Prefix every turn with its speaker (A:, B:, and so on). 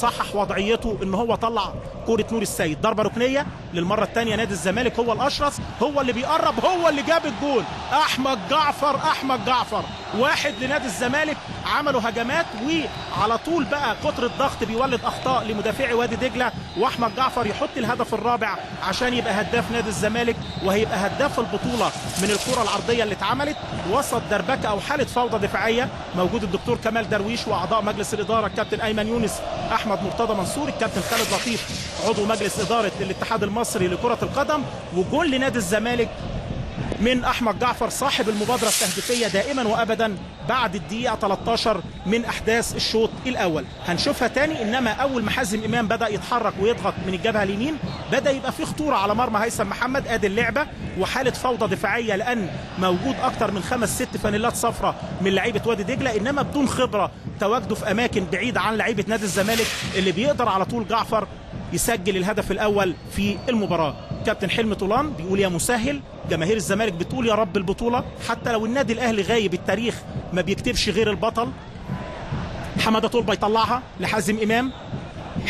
A: صحح وضعيته ان هو طلع كوره نور السيد، ضربه ركنيه للمره الثانيه. نادي الزمالك هو الاشرس، هو اللي بيقرب، هو اللي جاب الجول. احمد جعفر واحد لنادي الزمالك. عملوا هجمات وعلى طول بقى كتر الضغط بيولد اخطاء لمدافعي وادي دجله، واحمد جعفر يحط الهدف الرابع عشان يبقى هداف نادي الزمالك وهيبقى هداف البطوله من الكره العرضيه اللي اتعملت وسط دربكه او حاله فوضى دفاعيه. موجود الدكتور كمال درويش واعضاء مجلس الاداره، الكابتن ايمن يونس، احمد مرتضى منصور، الكابتن خالد لطيف عضو مجلس اداره الاتحاد المصري لكره القدم. وجول لنادي الزمالك من احمد جعفر صاحب المبادره التهديفيه دائما وابدا بعد الدقيقه 13 من احداث الشوط الاول. هنشوفها تاني، انما اول ما حازم امام بدا يتحرك ويضغط من الجبهه اليمين بدا يبقى في خطوره على مرمى هيثم محمد. ادي اللعبه وحاله فوضى دفاعيه لان موجود اكتر من 5-6 فانيلات صفراء من لعيبه وادي دجله، انما بدون خبره تواجدوا في اماكن بعيده عن لعيبه نادي الزمالك اللي بيقدر على طول جعفر يسجل الهدف الاول في المباراه. كابتن حلمي طولان بيقول يا مسهل، جماهير الزمالك بتقول يا رب البطوله، حتى لو النادي الاهلي غايب التاريخ ما بيكتبش غير البطل. حماده طلبه يطلعها لحازم امام،